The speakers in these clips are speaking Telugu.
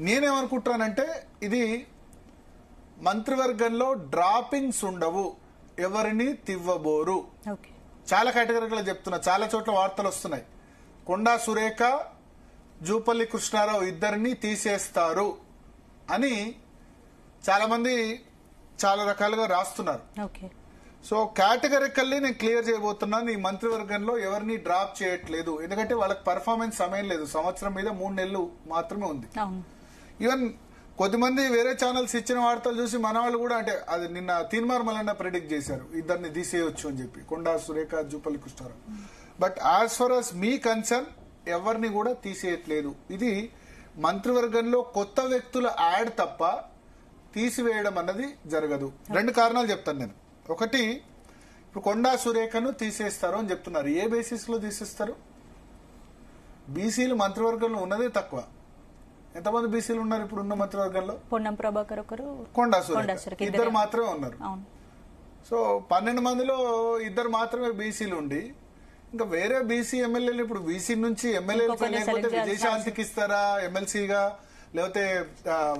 నేనేమనుకుంటానంటే ఇది మంత్రివర్గంలో డ్రాపింగ్స్ ఉండవు, ఎవరిని తివ్వబోరు. చాలా కేటగిరీలో చెప్తున్నా, చాలా చోట్ల వార్తలు వస్తున్నాయి. కొండా సురేఖ, జూపల్లి కృష్ణారావు ఇద్దరిని తీసేస్తారు అని చాలా మంది చాలా రకాలుగా రాస్తున్నారు. సో కేటగిరికల్లీ నేను క్లియర్ చేయబోతున్నాను, ఈ మంత్రివర్గంలో ఎవరిని డ్రాప్ చేయట్లేదు. ఎందుకంటే వాళ్ళకి పర్ఫార్మెన్స్ సమయం లేదు, సంవత్సరం మీద 3 నెలలు మాత్రమే ఉంది. ఈవెన్ కొద్దిమంది వేరే ఛానల్స్ ఇచ్చిన వార్తలు చూసి మన వాళ్ళు కూడా, అంటే అది నిన్న తీన్మార్ మల్లన్న ప్రెడిక్ట్ చేశారు ఇద్దరిని తీసేయొచ్చు అని చెప్పి, Konda Surekha, Jupalli Krishnarao. But as far as me concern ఎవరిని కూడా తీసేయట్లేదు. ఇది మంత్రివర్గంలో కొత్త వ్యక్తుల యాడ్ తప్ప తీసివేయడం అన్నది జరగదు. 2 కారణాలు చెప్తాను నేను. ఒకటి, ఇప్పుడు కొండా సురేఖను తీసేస్తారు అని చెప్తున్నారు. ఏ బేసిస్ లో తీసేస్తారు? బీసీలు మంత్రివర్గంలో ఉన్నదే తక్కువ. ఎంతమంది బీసీలు ఉన్నారు ఇప్పుడు ఉన్న మంత్రివర్గంలో? పొన్నం ప్రభాకర్ ఒకరు, కొండా సురేఖ ఇద్దరు మాత్రమే ఉన్నారు. సో 12 మందిలో 2 మాత్రమే బీసీలు ఉండి, ఇంకా వేరే బీసీ ఎమ్మెల్యేలు ఇప్పుడు బీసీ నుంచి ఎమ్మెల్యేలు లేకపోతే విజయశాంతికి ఇస్తారా ఎమ్మెల్సీగా, లేకపోతే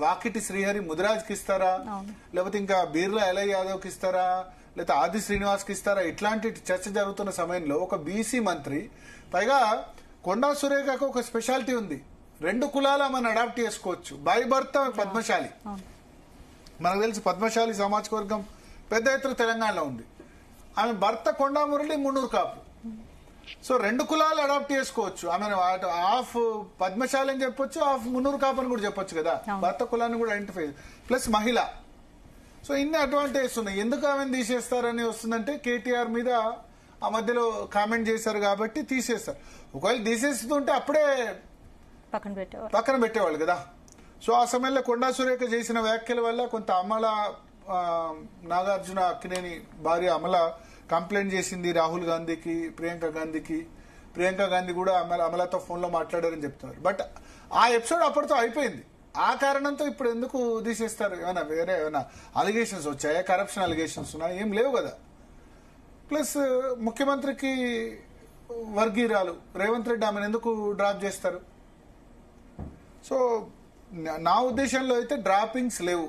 వాకిటి శ్రీహరి ముదిరాజ్కి ఇస్తారా, లేకపోతే ఇంకా బీర్లా ఎలై యాదవ్కి ఇస్తారా, లేకపోతే ఆది శ్రీనివాస్కి ఇస్తారా? ఇట్లాంటి చర్చ జరుగుతున్న సమయంలో ఒక బీసీ మంత్రి, పైగా కొండా సురేఖకు ఒక స్పెషాలిటీ ఉంది, 2 కులాల మనం అడాప్ట్ చేసుకోవచ్చు. బై భర్త పద్మశాలి, మనకు తెలుసు పద్మశాలి సామాజిక వర్గం పెద్ద ఎత్తున తెలంగాణలో ఉంది. ఆమె భర్త కొండా మురళి మున్నూరు కాపు. సో 2 కులాలు అడాప్ట్ చేసుకోవచ్చు. ఆమె హాఫ్ పద్మశాలి అని చెప్పొచ్చు, హాఫ్ మున్నూరు కాపు అని కూడా చెప్పొచ్చు కదా. భర్త కులాన్ని కూడా ఐడెంటిఫై, ప్లస్ మహిళ. సో ఇన్ని అడ్వాంటేజెస్ ఉన్నాయి. ఎందుకు ఆమెను తీసేస్తారని వస్తుందంటే కేటీఆర్ మీద ఆ మధ్యలో కామెంట్ చేశారు కాబట్టి తీసేస్తారు. ఒకవేళ తీసేస్తుంటే అప్పుడే పక్కన పెట్టేవాళ్ళు కదా. సో ఆ సమయంలో కొండా సురేఖ చేసిన వ్యాఖ్యల వల్ల కొంత అమల, నాగార్జున అక్కినేని భార్య అమల కంప్లైంట్ చేసింది రాహుల్ గాంధీకి, ప్రియాంక గాంధీకి. ప్రియాంక గాంధీ కూడా అమలతో ఫోన్ లో మాట్లాడారని చెప్తున్నారు. బట్ ఆ ఎపిసోడ్ అప్పటితో అయిపోయింది. ఆ కారణంతో ఇప్పుడు ఎందుకు తీసేస్తారు? ఏమైనా వేరే ఏమైనా అలిగేషన్స్ వచ్చాయా? కరప్షన్ అలిగేషన్స్ ఉన్నాయా? ఏం లేవు కదా. ప్లస్ ముఖ్యమంత్రికి వర్గీయురాలు రేవంత్ రెడ్డి, ఆమెను ఎందుకు డ్రాప్ చేస్తారు? సో నా ఉద్దేశంలో అయితే డ్రాపింగ్స్ లేవు,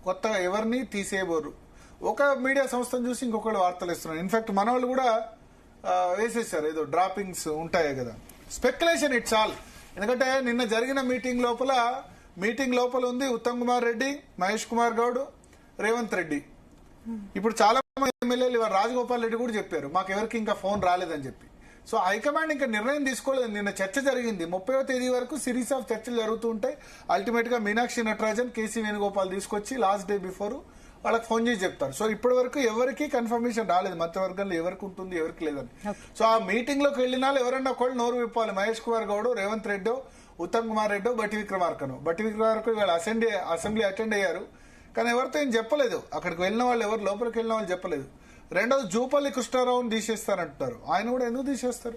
కొత్త ఎవరిని తీసేయబోరు. ఒక మీడియా సంస్థను చూసి ఇంకొకళ్ళు వార్తలు ఇస్తున్నారు. ఇన్ఫాక్ట్ మన వాళ్ళు కూడా వేసేసారు, ఏదో డ్రాపింగ్స్ ఉంటాయి కదా. Speculation it's all. ఎందుకంటే నిన్న జరిగిన మీటింగ్ లోపల ఉంది ఉత్తమ్ కుమార్ రెడ్డి, మహేష్ కుమార్ గౌడ్, రేవంత్ రెడ్డి. ఇప్పుడు చాలా మంది ఎమ్మెల్యేలు, ఇవాళ రాజగోపాల్ రెడ్డి కూడా చెప్పారు మాకు ఎవరికి ఇంకా ఫోన్ రాలేదని చెప్పి. సో హైకమాండ్ ఇంకా నిర్ణయం తీసుకోలేదు. నిన్న చర్చ జరిగింది, 30వ తేదీ వరకు సిరీస్ ఆఫ్ చర్చలు జరుగుతూ ఉంటాయి. అల్టిమేట్ గా మీనాక్షి నటరాజన్, కేసీ వేణుగోపాల్ తీసుకొచ్చి లాస్ట్ డే బిఫోర్ వాళ్ళకి ఫోన్ చేసి చెప్తారు. సో ఇప్పటి వరకు ఎవరికి కన్ఫర్మేషన్ రాలేదు మంత్రివర్గంలో ఎవరికి ఉంటుంది ఎవరికి లేదని. సో ఆ మీటింగ్ లోకి వెళ్ళిన ఎవరన్నా ఒకళ్ళు నోరు విప్పాలి. మహేష్ కుమార్ గౌడ్, రేవంత్ రెడ్డో, ఉత్తమ్ కుమార్ రెడ్డో, బట్టి విక్రమార్కను. బట్టి విక్రమార్క ఇవాళ అసెంబ్లీ అటెండ్ అయ్యారు, కానీ ఎవరితో ఏం చెప్పలేదు. అక్కడికి వెళ్ళిన వాళ్ళు ఎవరు, లోపలికి వెళ్ళిన వాళ్ళు చెప్పలేదు. రెండోది జూపల్లి కృష్ణారావుని తీసేస్తారంటున్నారు. ఆయన కూడా ఎందుకు తీసేస్తారు?